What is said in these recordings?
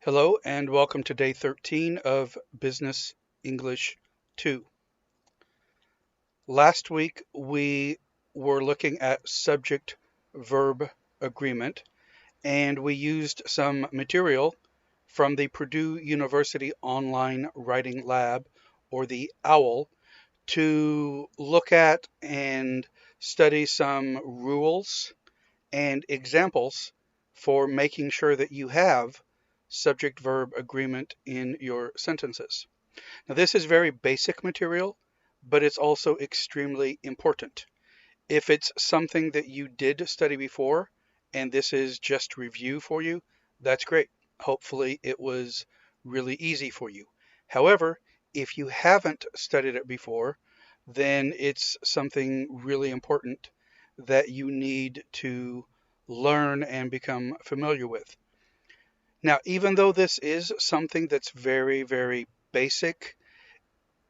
Hello and welcome to day 13 of Business English 2. Last week we were looking at subject verb agreement and we used some material from the Purdue University Online Writing Lab, or the OWL, to look at and study some rules and examples for making sure that you have subject verb agreement in your sentences. Now, this is very basic material, but it's also extremely important. If it's something that you did study before and this is just review for you, that's great. Hopefully, it was really easy for you. However, if you haven't studied it before, then it's something really important that you need to learn and become familiar with. Now, even though this is something that's very, very basic,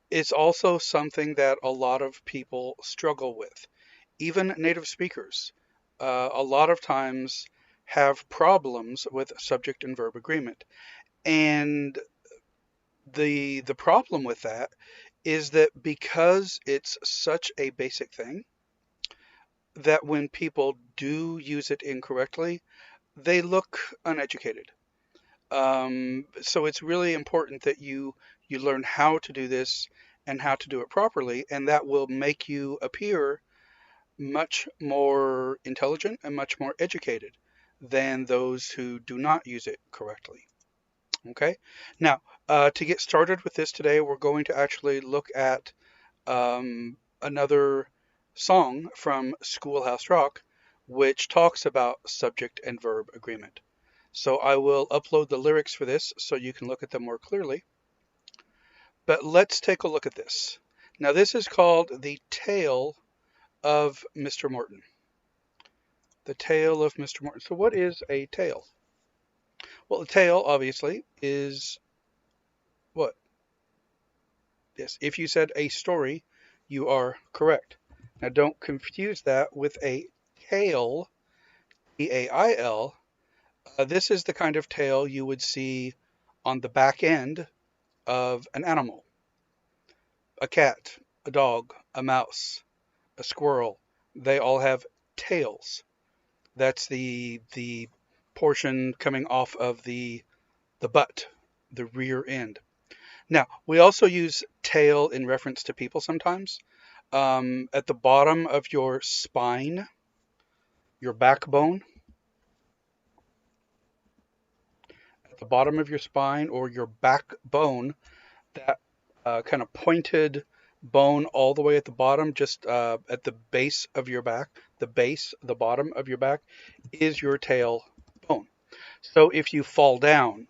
it's also something that a lot of people struggle with. Even native speakers, a lot of times have problems with subject and verb agreement. And the problem with that is that because it's such a basic thing, that when people do use it incorrectly, they look uneducated. So it's really important that you learn how to do this and how to do it properly, and that will make you appear much more intelligent and much more educated than those who do not use it correctly. Okay. Now, to get started with this today, we're going to actually look at another song from Schoolhouse Rock, which talks about subject and verb agreement. So I will upload the lyrics for this so you can look at them more clearly. But let's take a look at this. Now, this is called The Tale of Mr. Morton. The Tale of Mr. Morton. So what is a tale? Well, a tale, obviously, is what? Yes, if you said a story, you are correct. Now, don't confuse that with a tail, T-A-I-L. This is the kind of tail you would see on the back end of an animal. A cat, a dog, a mouse, a squirrel. They all have tails. That's the portion coming off of the butt, the rear end. Now, we also use tail in reference to people sometimes. At the bottom of your spine, your backbone, at the bottom of your spine or your backbone, that kind of pointed bone all the way at the bottom, just at the base of your back, the base, the bottom of your back, is your tail bone. So if you fall down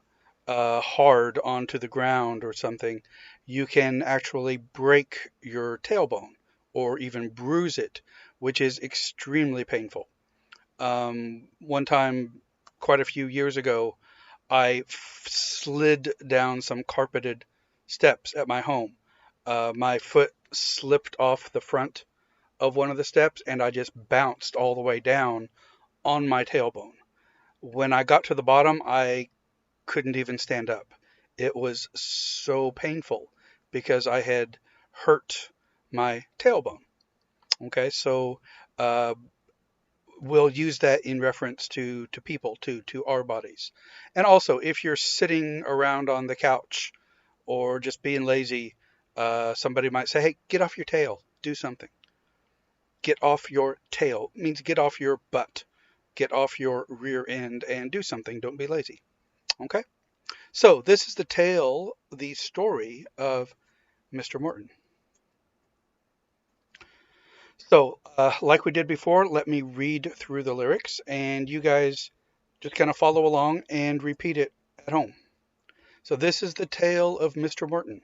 hard onto the ground or something, you can actually break your tailbone or even bruise it, which is extremely painful. One time, quite a few years ago, I slid down some carpeted steps at my home. My foot slipped off the front of one of the steps and I just bounced all the way down on my tailbone. When I got to the bottom, I couldn't even stand up. It was so painful because I had hurt my tailbone. Okay, so uh, we'll use that in reference to people, to our bodies. And also, if you're sitting around on the couch or just being lazy, somebody might say, "Hey, get off your tail, do something." Get off your tail means get off your butt, get off your rear end, and do something. Don't be lazy. Okay. So this is the tale, the story of Mr. Morton. So, like we did before, let me read through the lyrics and you guys just kind of follow along and repeat it at home. So this is the tale of Mr. Morton.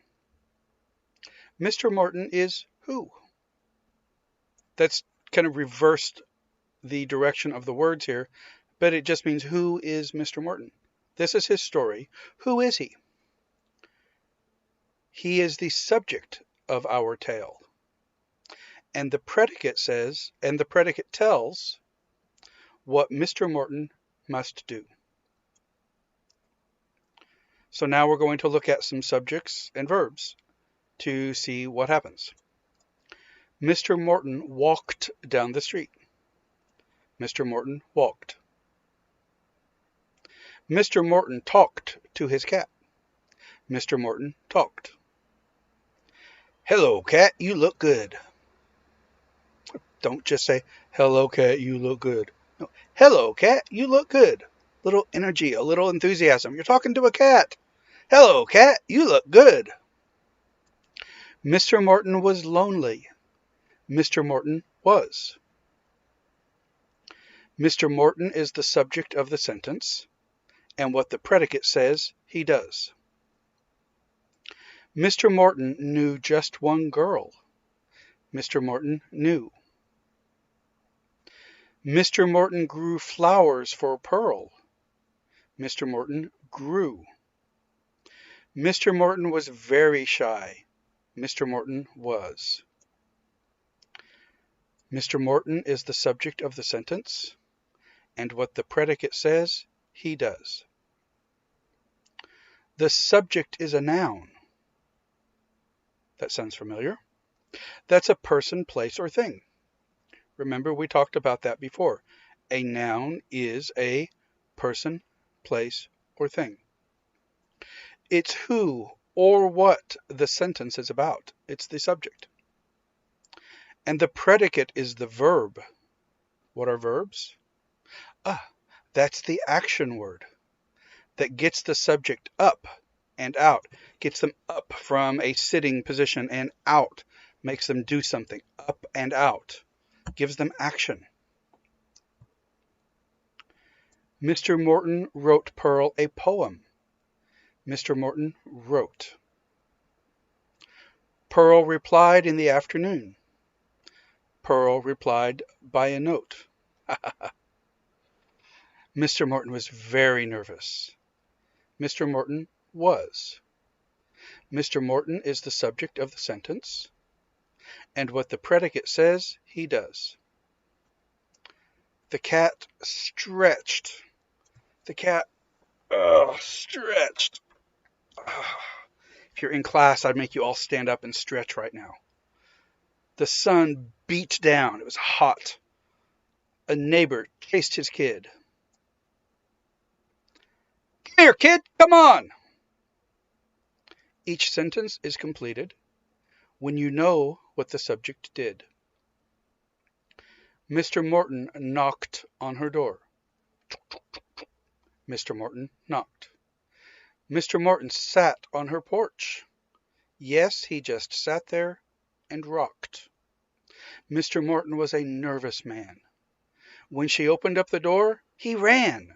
Mr. Morton is who? That's kind of reversed the direction of the words here, but it just means who is Mr. Morton? This is his story. Who is he? He is the subject of our tale. And the predicate says, and the predicate tells what Mr. Morton must do. So now we're going to look at some subjects and verbs to see what happens. Mr. Morton walked down the street. Mr. Morton walked. Mr. Morton talked to his cat. Mr. Morton talked. Hello, cat, you look good. Don't just say, hello, cat, you look good. No, hello, cat, you look good. Little energy, a little enthusiasm. You're talking to a cat. Hello, cat, you look good. Mr. Morton was lonely. Mr. Morton was. Mr. Morton is the subject of the sentence, and what the predicate says, he does. Mr. Morton knew just one girl. Mr. Morton knew. Mr. Morton grew flowers for Pearl. Mr. Morton grew. Mr. Morton was very shy. Mr. Morton was. Mr. Morton is the subject of the sentence, and what the predicate says, he does. The subject is a noun. That sounds familiar. That's a person, place, or thing. Remember, we talked about that before. A noun is a person, place, or thing. It's who or what the sentence is about. It's the subject. And the predicate is the verb. What are verbs? That's the action word that gets the subject up and out, gets them up from a sitting position and out, makes them do something, up and out, gives them action. Mr. Morton wrote Pearl a poem. Mr. Morton wrote. Pearl replied in the afternoon. Pearl replied by a note. Mr. Morton was very nervous. Mr. Morton was. Mr. Morton is the subject of the sentence, and what the predicate says, he does. The cat stretched. The cat stretched. If you're in class, I'd make you all stand up and stretch right now. The sun beat down. It was hot. A neighbor chased his kid. Come here, kid, come on! Each sentence is completed when you know what the subject did. Mr. Morton knocked on her door. Mr. Morton knocked. Mr. Morton sat on her porch. Yes, he just sat there and rocked. Mr. Morton was a nervous man. When she opened up the door, he ran.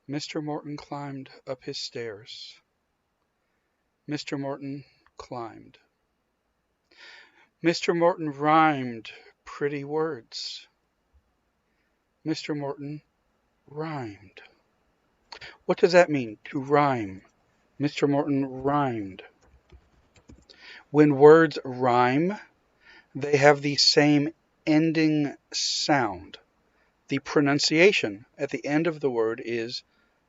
Mr. Morton climbed up his stairs. Mr. Morton climbed. Mr. Morton rhymed pretty words. Mr. Morton rhymed. What does that mean, to rhyme? Mr. Morton rhymed. When words rhyme, they have the same ending sound. The pronunciation at the end of the word is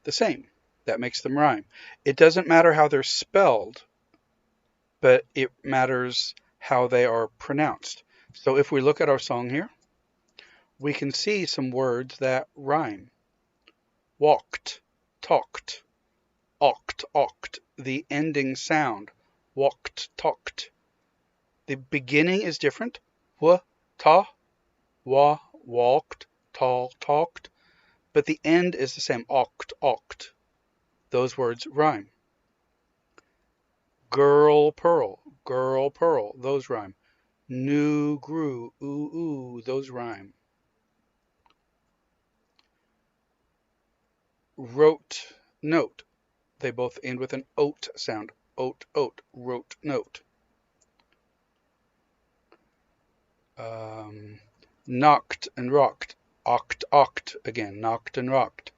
the same. That makes them rhyme. It doesn't matter how they're spelled, but it matters how they are pronounced. So if we look at our song here, we can see some words that rhyme. Walked, talked, oct. The ending sound, walked, talked. The beginning is different. W, ta, wa, walked, ta, talked. But the end is the same, oct. Those words rhyme. Girl, pearl, those rhyme. New, grew, ooh, those rhyme. Wrote, note. They both end with an oat sound. Oat, wrote, note. Knocked and rocked. Oct, again, knocked and rocked.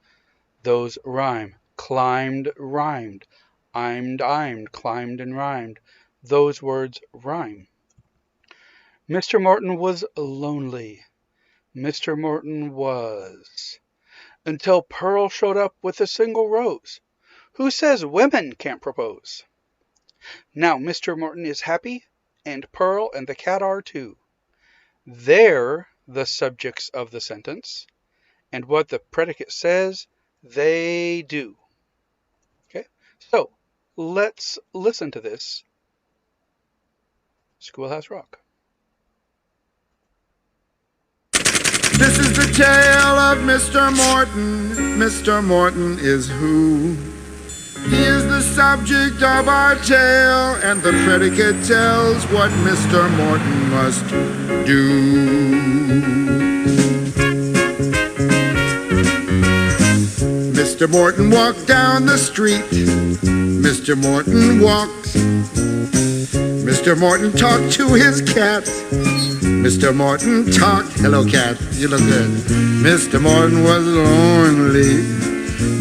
Those rhyme. Climbed, rhymed. Imed, climbed and rhymed. Those words rhyme. Mr. Morton was lonely. Mr. Morton was. until Pearl showed up with a single rose. Who says women can't propose? Now Mr. Morton is happy, and Pearl and the cat are too. They're the subjects of the sentence, and what the predicate says, they do. Okay, so let's listen to this Schoolhouse Rock. This is the tale of Mr. Morton. Mr. Morton is who? He is the subject of our tale, and the predicate tells what Mr. Morton must do. Mr. Morton walked down the street. Mr. Morton walked. Mr. Morton talked to his cat. Mr. Morton talked. Hello, cat. You look good. Mr. Morton was lonely.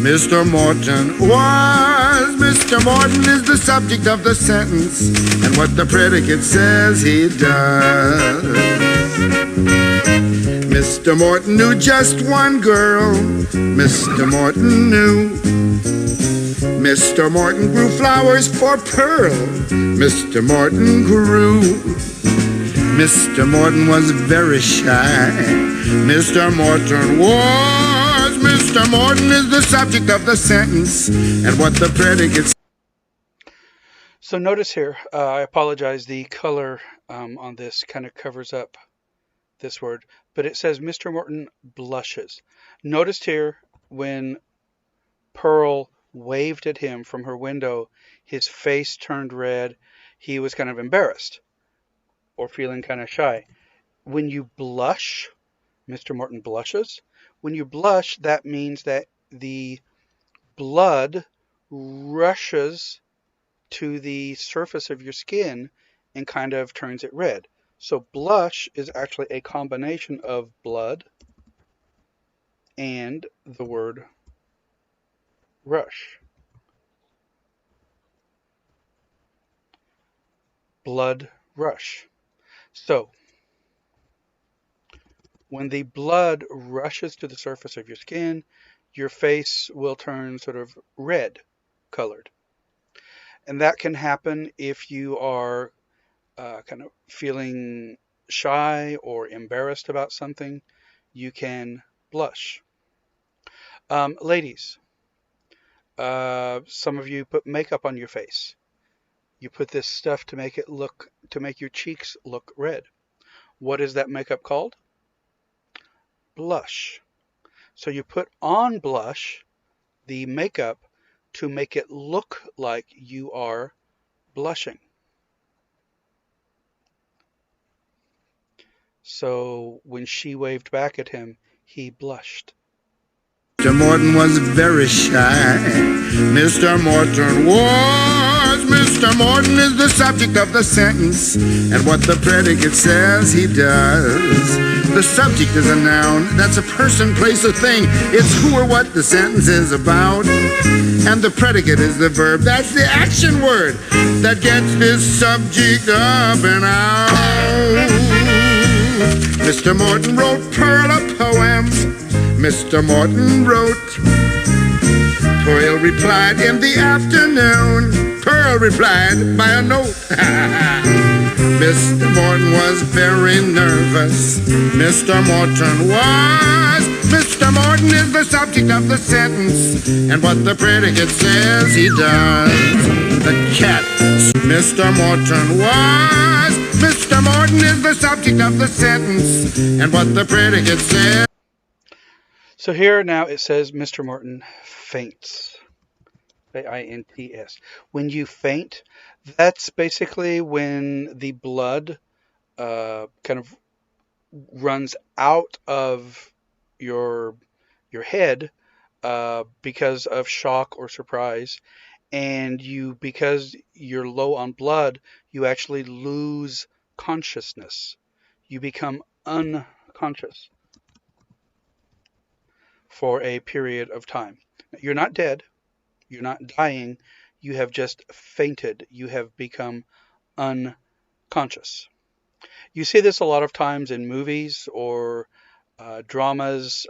Mr. Morton was. Mr. Morton is the subject of the sentence, and what the predicate says he does. Mr. Morton knew just one girl. Mr. Morton knew. Mr. Morton grew flowers for Pearl. Mr. Morton grew. Mr. Morton was very shy. Mr. Morton was. Mr. Morton is the subject of the sentence, and what the predicate. So notice here, I apologize, the color on this kind of covers up this word, but it says Mr. Morton blushes. Notice here when Pearl waved at him from her window, his face turned red. He was kind of embarrassed or feeling kind of shy. When you blush, Mr. Morton blushes. When you blush, that means that the blood rushes to the surface of your skin and kind of turns it red. So blush is actually a combination of blood and the word rush. Blood rush. So when the blood rushes to the surface of your skin, your face will turn sort of red colored. And that can happen if you are kind of feeling shy or embarrassed about something. You can blush. Ladies, some of you put makeup on your face. You put this stuff to make your cheeks look red. What is that makeup called? Blush. So you put on blush, the makeup, to make it look like you are blushing. So when she waved back at him, he blushed. Mr. Morton was very shy. Mr. Morton was. Mr. Morton is the subject of the sentence, and what the predicate says he does. The subject is a noun. That's a person, place, or thing. It's who or what the sentence is about. And the predicate is the verb. That's the action word that gets this subject up and out. Mr. Morton wrote Pearl a poem. Mr. Morton wrote. Pearl replied in the afternoon. Pearl replied by a note. Mr. Morton was very nervous. Mr. Morton was. Mr. Morton is the subject of the sentence, and what the predicate says he does. The cat. Mr. Morton was. Mr. Morton is the subject of the sentence, and what the predicate says. So here now it says Mr. Morton faints. Faints. When you faint, that's basically when the blood kind of runs out of your head because of shock or surprise, and because you're low on blood, you actually lose consciousness. You become unconscious for a period of time. You're not dead. You're not dying. You have just fainted. You have become unconscious. You see this a lot of times in movies or dramas,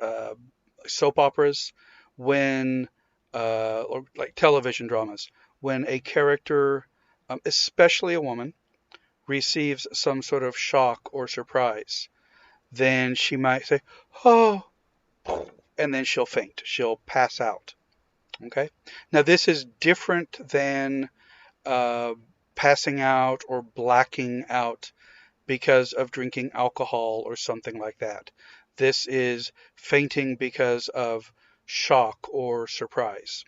soap operas, when or like television dramas, when a character, especially a woman, receives some sort of shock or surprise, then she might say, "Oh," and then she'll faint. She'll pass out. Okay. Now this is different than uh, passing out or blacking out because of drinking alcohol or something like that. This is fainting because of shock or surprise.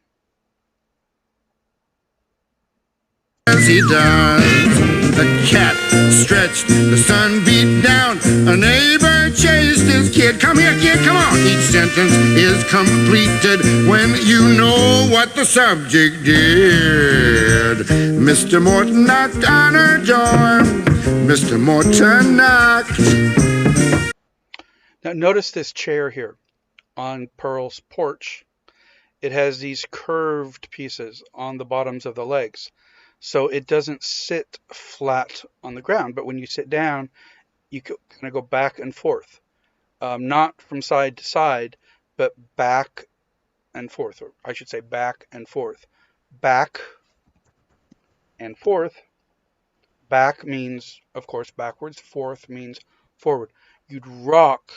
As he does. The cat stretched, the sun beat down. A neighbor chased his kid. Come here, kid, come on. Each sentence is completed when you know what the subject did. Mr. Morton knocked on her door. Mr. Morton knocked. Now notice this chair here on Pearl's porch. It has these curved pieces on the bottoms of the legs. So it doesn't sit flat on the ground, but when you sit down, you kind of go back and forth. Not from side to side, but back and forth, or I should say back and forth. Back and forth. Back means, of course, backwards. Forth means forward. You'd rock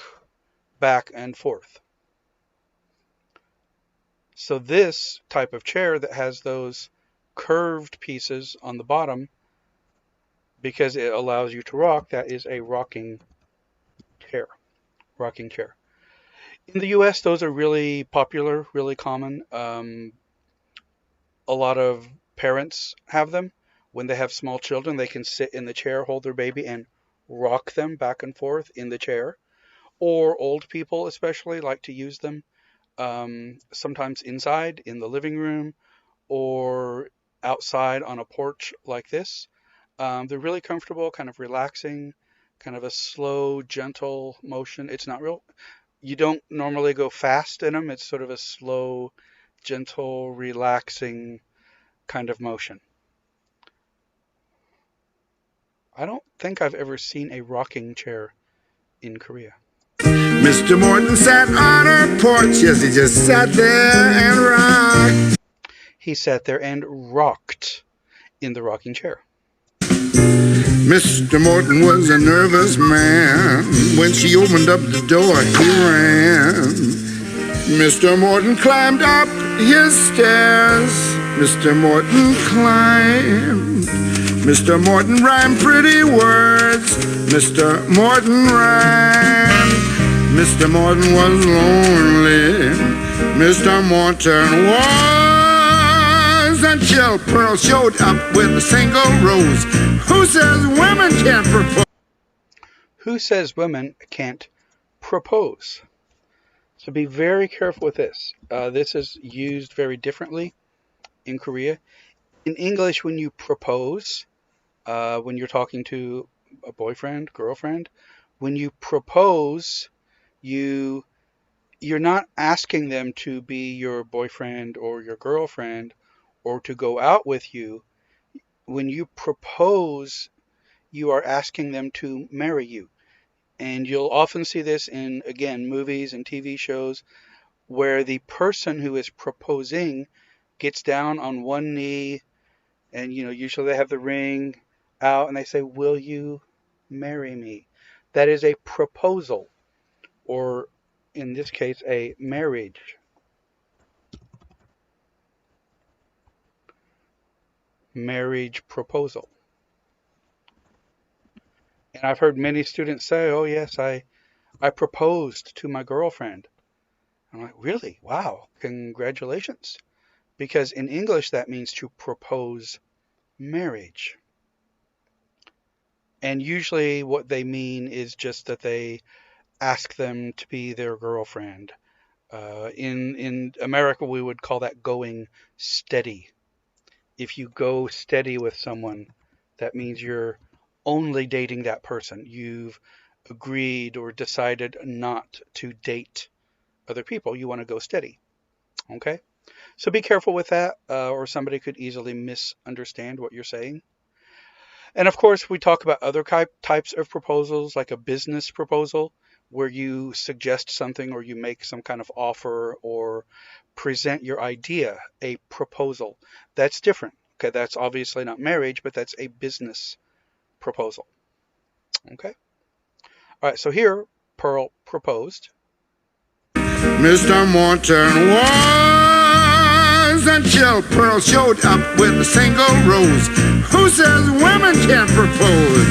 back and forth. So this type of chair that has those curved pieces on the bottom, because it allows you to rock, that is a rocking chair. Rocking chair. In the US, those are really popular, really common. A lot of parents have them. When they have small children, they can sit in the chair, hold their baby, and rock them back and forth in the chair. Or old people, especially, like to use them sometimes inside in the living room or outside on a porch like this. They're really comfortable, kind of relaxing, kind of a slow, gentle motion. It's not real. You don't normally go fast in them. It's sort of a slow, gentle, relaxing kind of motion. I don't think I've ever seen a rocking chair in Korea. Mr. Morton sat on her porch. Yes, he just sat there and rocked. He sat there and rocked in the rocking chair. Mr. Morton was a nervous man. When she opened up the door, he ran. Mr. Morton climbed up his stairs. Mr. Morton climbed. Mr. Morton rhymed pretty words. Mr. Morton rhymed. Mr. Morton was lonely. Mr. Morton was, until Pearl showed up with a single rose. Who says women can't propose? Who says women can't propose? So be very careful with this. This is used very differently in Korea. In English, when you propose, when you're talking to a boyfriend, girlfriend, when you propose, you're not asking them to be your boyfriend or your girlfriend or to go out with you. When you propose, you are asking them to marry you. And you'll often see this in, again, movies and TV shows where the person who is proposing gets down on one knee and, usually they have the ring out and they say, "Will you marry me?" That is a proposal, or in this case, a marriage. Marriage proposal. And I've heard many students say, "Oh, yes, I proposed to my girlfriend." I'm like, "Really? Wow, congratulations." Because in English, that means to propose marriage. And usually what they mean is just that they ask them to be their girlfriend. In America, we would call that going steady. If you go steady with someone, that means you're only dating that person. You've agreed or decided not to date other people. You want to go steady. Okay? So be careful with that, or somebody could easily misunderstand what you're saying. And of course, we talk about other types of proposals, like a business proposal, where you suggest something or you make some kind of offer or present your idea, a proposal. That's different. Okay, that's obviously not marriage, but that's a business proposal. Okay. All right, so here Pearl proposed. Mr. Morton was until Pearl showed up with a single rose. Who says women can't propose?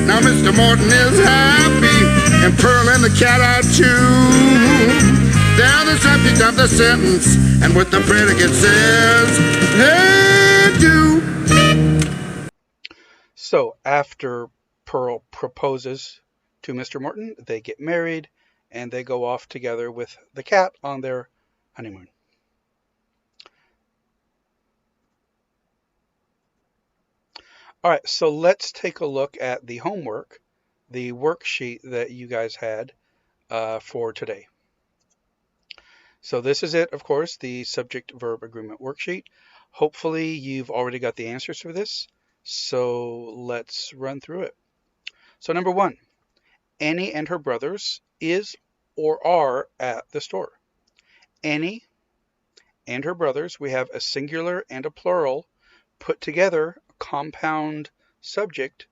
Now Mr. Morton is happy, and Pearl and the cat are too. They're the subject of the sentence, and what the predicate says, they do. So after Pearl proposes to Mr. Morton, they get married and they go off together with the cat on their honeymoon. All right, so let's take a look at the homework, the worksheet that you guys had for today. So this is it, of course, the subject-verb agreement worksheet. Hopefully you've already got the answers for this, so let's run through it. So number 1, Annie and her brothers is or are at the store. Annie and her brothers, we have a singular and a plural put together, a compound subject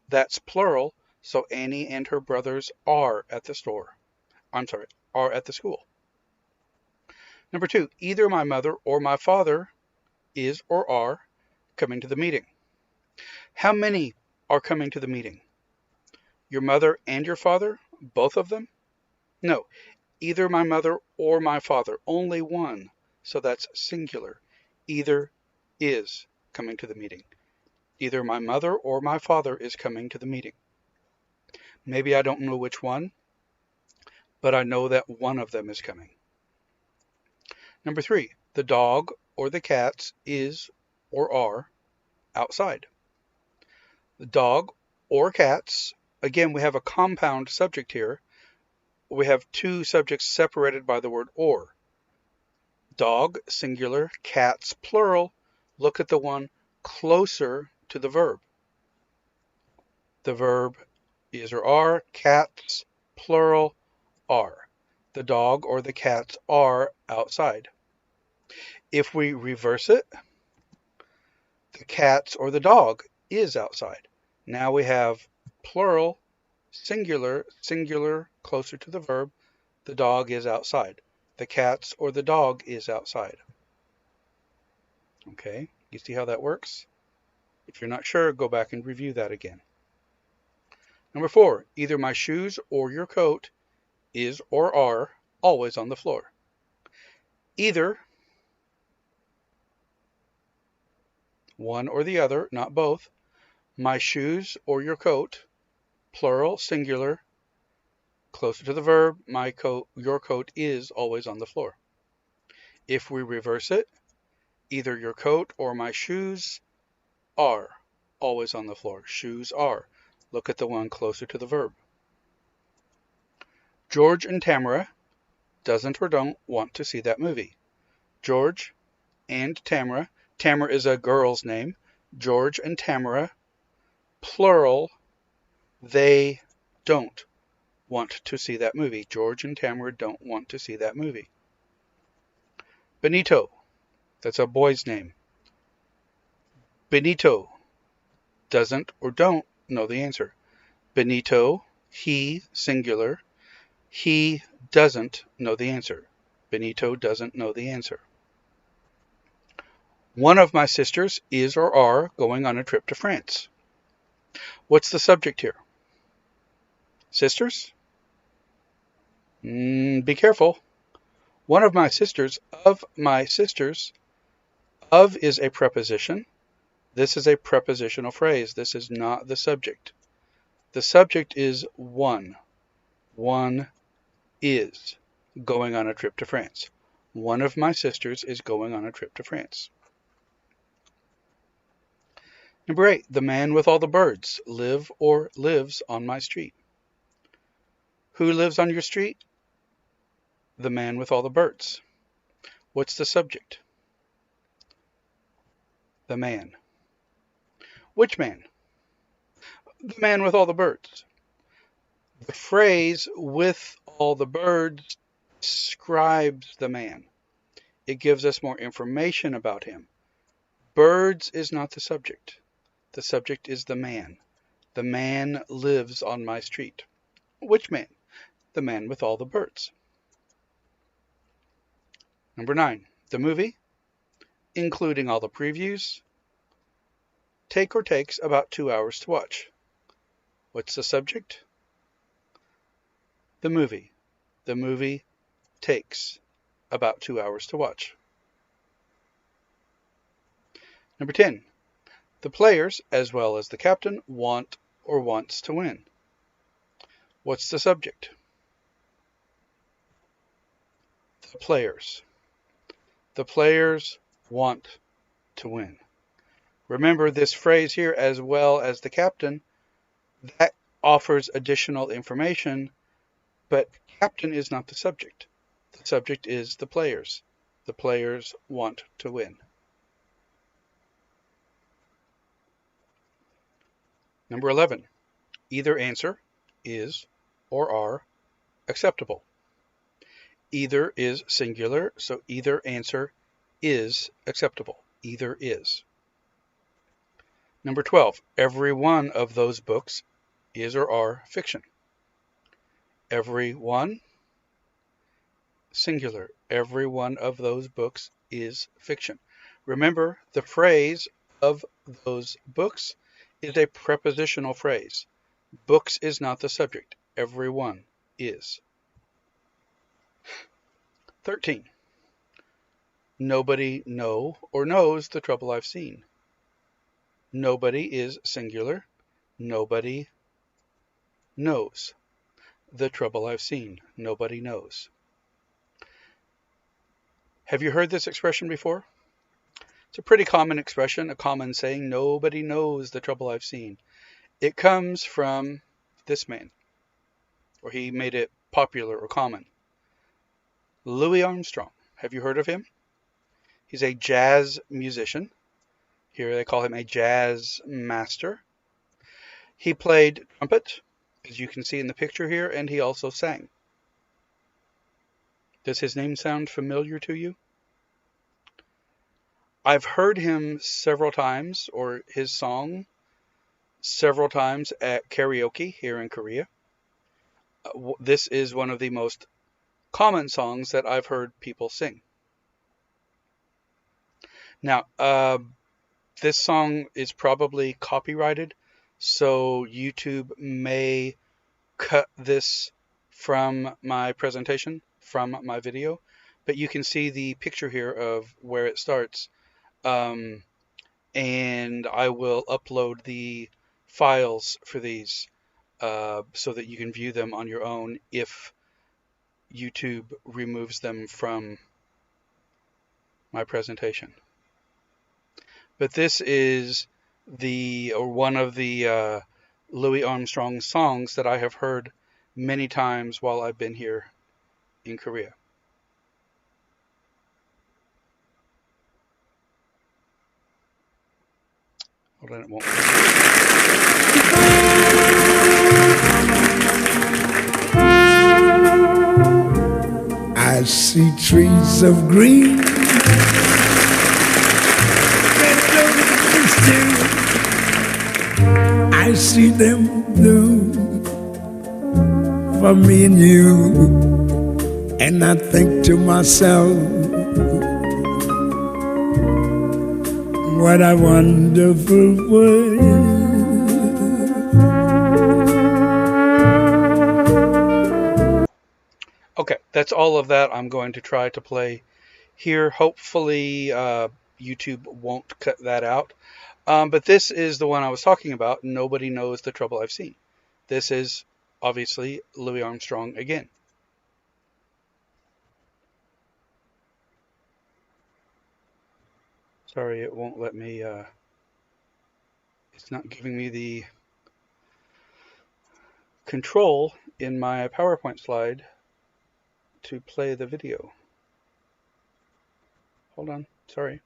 that's plural, so Annie and her brothers are at the store. I'm sorry, are at the school. Number 2, either my mother or my father is or are coming to the meeting. How many are coming to the meeting? Your mother and your father? Both of them? No, either my mother or my father. Only one. So that's singular. Either is coming to the meeting. Either my mother or my father is coming to the meeting. Maybe I don't know which one, but I know that one of them is coming. Number 3, the dog or the cats is or are outside. The dog or cats, again, we have a compound subject here. We have two subjects separated by the word or. Dog, singular, cats, plural. Look at the one closer to the verb. The verb is or are, cats, plural, are. The dog or the cats are outside. If we reverse it, the cats or the dog is outside. Now we have plural, singular, singular, closer to the verb. The dog is outside. The cats or the dog is outside. Okay, you see how that works? If you're not sure, go back and review that again. Number 4, either my shoes or your coat is or are always on the floor. Either one or the other, not both. My shoes or your coat, plural, singular, closer to the verb, my coat, your coat is always on the floor. If we reverse it, either your coat or my shoes are always on the floor. Shoes are. Look at the one closer to the verb. George and Tamara doesn't or don't want to see that movie. George and Tamara. Tamara is a girl's name. George and Tamara, plural, they don't want to see that movie. George and Tamara don't want to see that movie. Benito, that's a boy's name. Benito doesn't or don't know the answer. Benito, he, singular, he doesn't know the answer. Benito doesn't know the answer. One of my sisters is or are going on a trip to France. What's the subject here? Sisters? Be careful. One of my sisters, of my sisters. Of is a preposition. This is a prepositional phrase. This is not the subject. The subject is one. One is going on a trip to France. One of my sisters is going on a trip to France. Number 8, the man with all the birds live or lives on my street. Who lives on your street? The man with all the birds. What's the subject? The man. Which man? The man with all the birds. The phrase with all the birds describes the man. It gives us more information about him. Birds is not the subject. The subject is the man. The man lives on my street. Which man? The man with all the birds. Number 9. The movie, including all the previews, takes about 2 hours to watch. What's the subject? The movie. The movie takes about 2 hours to watch. Number 10. The players, as well as the captain, wants to win. What's the subject? The players. The players want to win. Remember this phrase here, as well as the captain, that offers additional information, but captain is not the subject. The subject is the players. The players want to win. Number 11. Either answer is or are acceptable. Either is singular, so either answer is acceptable. Either is. Number 12. Every one of those books is or are fiction. Every one, singular. Every one of those books is fiction. Remember, the phrase of those books is a prepositional phrase. Books is not the subject. Every one is. 13. Nobody know or knows the trouble I've seen. Nobody is singular. Nobody knows the trouble I've seen. Nobody knows. Have you heard this expression before? It's a pretty common expression, a common saying, nobody knows the trouble I've seen. It comes from this man, or he made it popular or common. Louis Armstrong. Have you heard of him? He's a jazz musician. Here they call him a jazz master. He played trumpet, as you can see in the picture here, and he also sang. Does his name sound familiar to you? I've heard him several times, or his song several times at karaoke here in Korea. This is one of the most common songs that I've heard people sing. Now, this song is probably copyrighted, so YouTube may cut this from my presentation, from my video, but you can see the picture here of where it starts. And I will upload the files for these so that you can view them on your own if YouTube removes them from my presentation. But this is one of the Louis Armstrong songs that I have heard many times while I've been here in Korea. Hold on, it won't. I see trees of green, red roses too. I see them blue for me and you, and I think to myself, what a wonderful world. Okay, that's all of that I'm going to try to play here. Hopefully YouTube won't cut that out. But this is the one I was talking about. Nobody knows the trouble I've seen. This is obviously Louis Armstrong again. Sorry, it won't let me, it's not giving me the control in my PowerPoint slide to play the video. Hold on, sorry.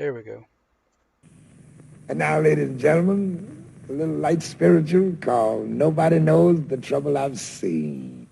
There we go. And now, ladies and gentlemen, a little light spiritual called Nobody Knows the Trouble I've Seen.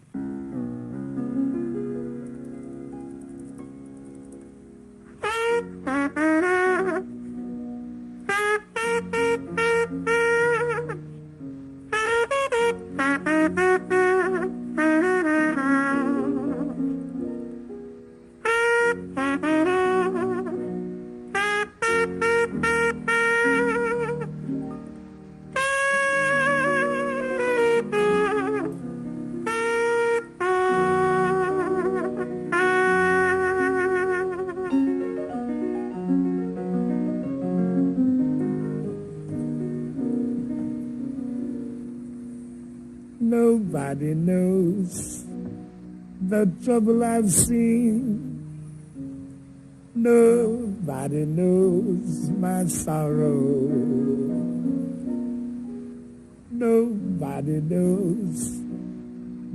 Nobody knows the trouble I've seen. Nobody knows my sorrow. Nobody knows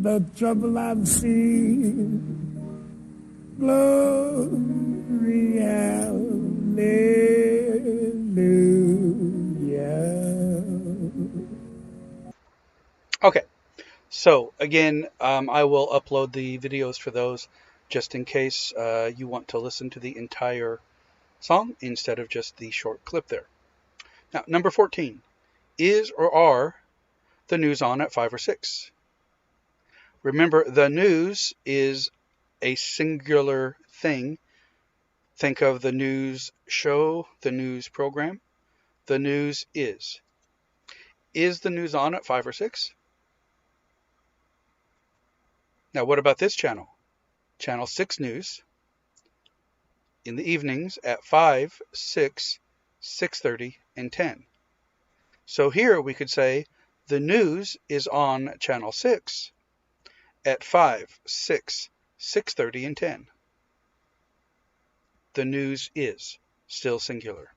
the trouble I've seen. Glory, hallelujah. Okay. So again, I will upload the videos for those just in case you want to listen to the entire song instead of just the short clip there. Now, number 14. Is or are the news on at 5 or 6? Remember, the news is a singular thing. Think of the news show, the news program. The news is. Is the news on at 5 or 6? Now, what about this channel? Channel 6 News in the evenings at 5, 6, 6:30, and 10. So here we could say the news is on Channel 6 at 5, 6, 6:30, and 10. The news is still singular.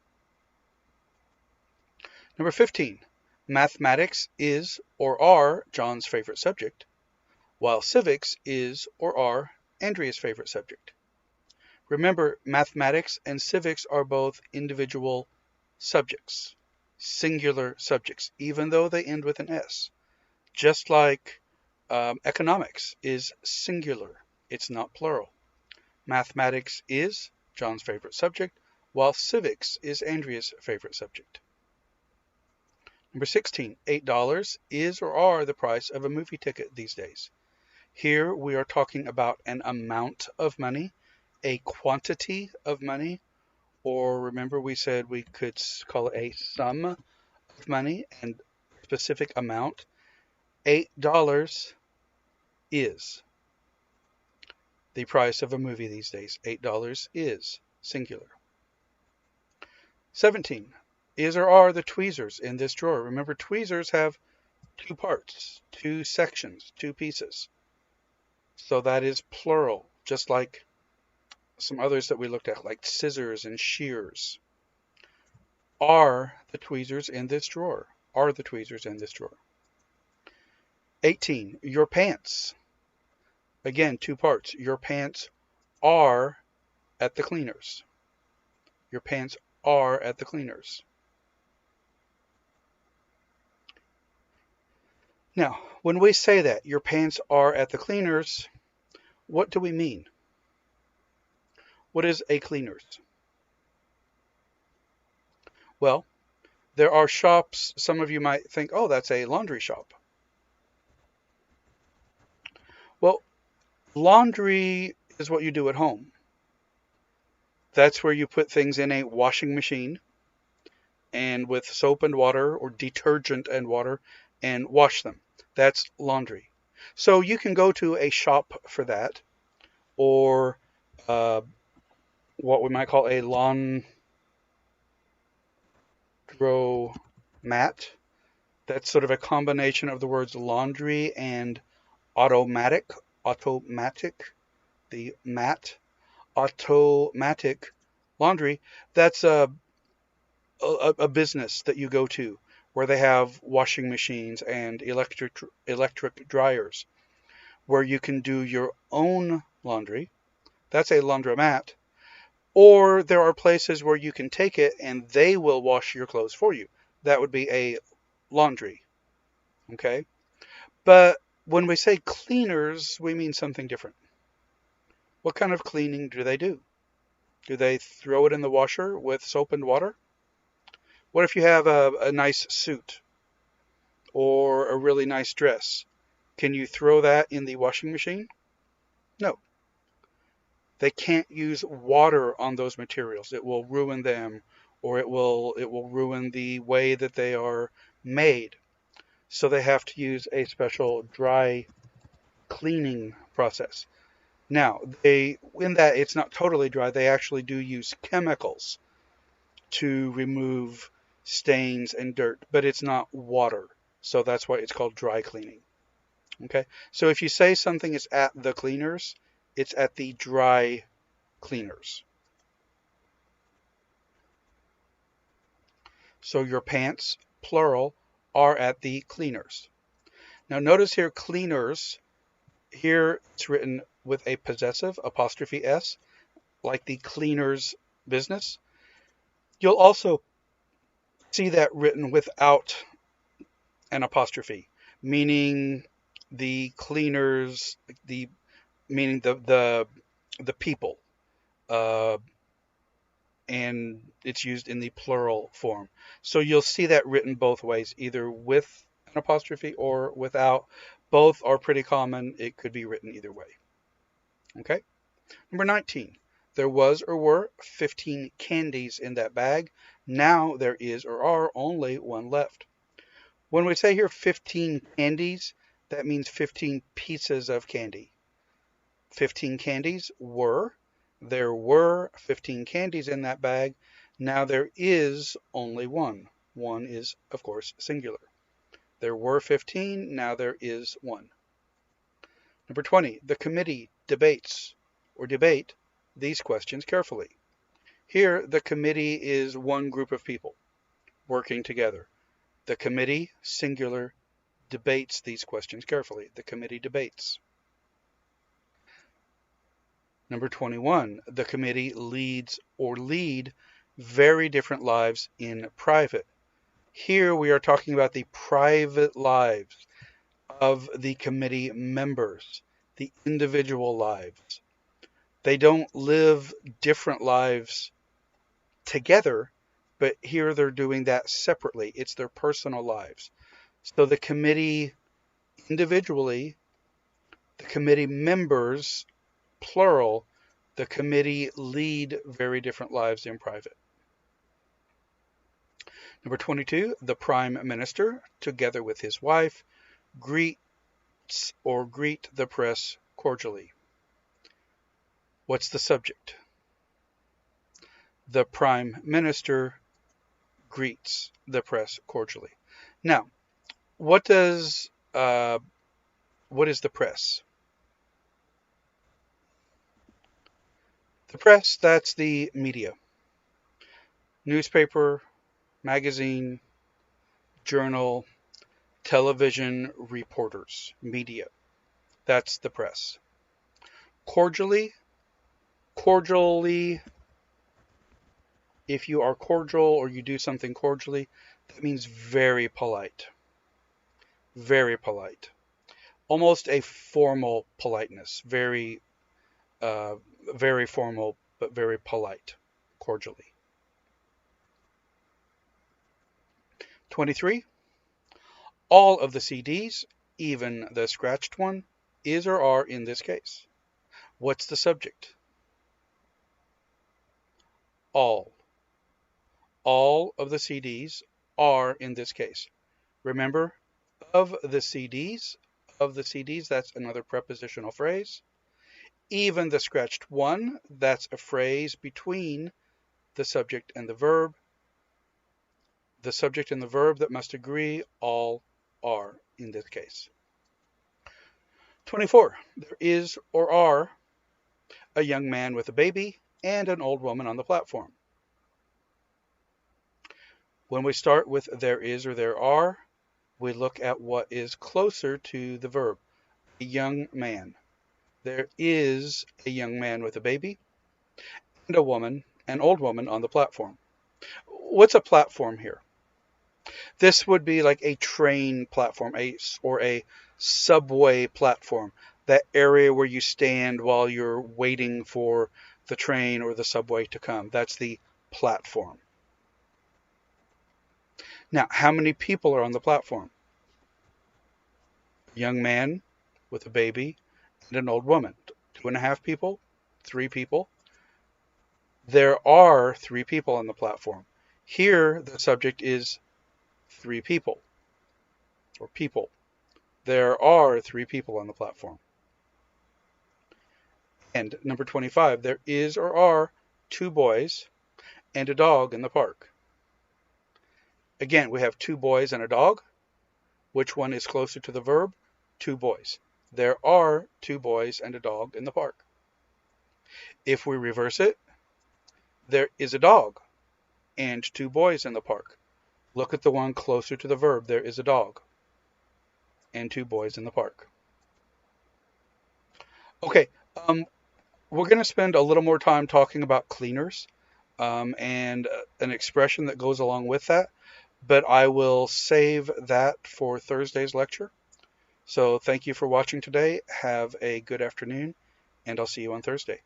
Number 15. Mathematics is or are John's favorite subject, while civics is or are Andrea's favorite subject. Remember, mathematics and civics are both individual subjects, singular subjects, even though they end with an S. Just like economics is singular, it's not plural. Mathematics is John's favorite subject, while civics is Andrea's favorite subject. Number 16, $8 is or are the price of a movie ticket these days. Here we are talking about an amount of money, a quantity of money, or remember we said we could call it a sum of money and specific amount. $8 is the price of a movie these days. $8 is singular. 17. Is or are the tweezers in this drawer? Remember, tweezers have two parts, two sections, two pieces. So that is plural, just like some others that we looked at, like scissors and shears. Are the tweezers in this drawer? Are the tweezers in this drawer? 18. Your pants. Again, two parts. Your pants are at the cleaners. Your pants are at the cleaners. Now, when we say that your pants are at the cleaners, what do we mean? What is a cleaners? Well, there are shops, some of you might think, oh, that's a laundry shop. Well, laundry is what you do at home. That's where you put things in a washing machine and with soap and water or detergent and water and wash them. That's laundry. So you can go to a shop for that, or what we might call a laundromat. That's sort of a combination of the words laundry and automatic, the mat, automatic laundry. That's a business that you go to where they have washing machines and electric dryers where you can do your own laundry. That's a laundromat. Or there are places where you can take it and they will wash your clothes for you. That would be a laundry. Okay. But when we say cleaners, we mean something different. What kind of cleaning do they do? Do they throw it in the washer with soap and water? What if you have a nice suit or a really nice dress? Can you throw that in the washing machine? No. They can't use water on those materials. It will ruin them, or it will ruin the way that they are made. So they have to use a special dry cleaning process. Now, they in that it's not totally dry, they actually do use chemicals to remove stains and dirt, but it's not water. So that's why it's called dry cleaning. Okay? So if you say something is at the cleaners, it's at the dry cleaners. So your pants, plural, are at the cleaners. Now notice here cleaners, here it's written with a possessive apostrophe S, like the cleaners business. You'll also see that written without an apostrophe, meaning the cleaners, the meaning the people, uh, and it's used in the plural form. So you'll see that written both ways, either with an apostrophe or without. Both are pretty common. It could be written either way. Okay. Number 19. There was or were 15 candies in that bag. Now there is or are only one left. When we say here 15 candies, that means 15 pieces of candy. 15 candies were. There were 15 candies in that bag. Now there is only one. One is, of course, singular. There were 15. Now there is one. Number 20. The committee debates or debate these questions carefully. Here, the committee is one group of people working together. The committee, singular, debates these questions carefully. The committee debates. Number 21, the committee leads or lead very different lives in private. Here we are talking about the private lives of the committee members, the individual lives. They don't live different lives together, but here they're doing that separately. It's their personal lives. So the committee individually, the committee members, plural, the committee lead very different lives in private. Number 22, the prime minister, together with his wife, greets or greet the press cordially. What's the subject? The prime minister greets the press cordially. Now, what is the press? The press, that's the media. Newspaper, magazine, journal, television, reporters, media. That's the press. Cordially, if you are cordial or you do something cordially, that means very polite. Very polite. Almost a formal politeness. Very formal, but very polite. Cordially. 23. All of the CDs, even the scratched one, is or are in this case. What's the subject? All. All of the CDs are in this case. Remember, of the CDs, that's another prepositional phrase. Even the scratched one, that's a phrase between the subject and the verb. The subject and the verb that must agree, all are in this case. 24. There is or are a young man with a baby and an old woman on the platform. When we start with there is or there are, we look at what is closer to the verb. A young man. There is a young man with a baby, and a woman, an old woman on the platform. What's a platform here? This would be like a train platform, or a subway platform, that area where you stand while you're waiting for the train or the subway to come. That's the platform. Now, how many people are on the platform? A young man with a baby and an old woman. 2.5 people? 3 people? There are 3 people on the platform. Here, the subject is 3 people, or people. There are 3 people on the platform. And number 25, there is or are 2 boys and a dog in the park. Again, we have 2 boys and a dog. Which one is closer to the verb? 2 boys. There are 2 boys and a dog in the park. If we reverse it, there is a dog and 2 boys in the park. Look at the one closer to the verb. There is a dog and 2 boys in the park. Okay, we're going to spend a little more time talking about cleaners, and an expression that goes along with that, but I will save that for Thursday's lecture. So thank you for watching today. Have a good afternoon, and I'll see you on Thursday.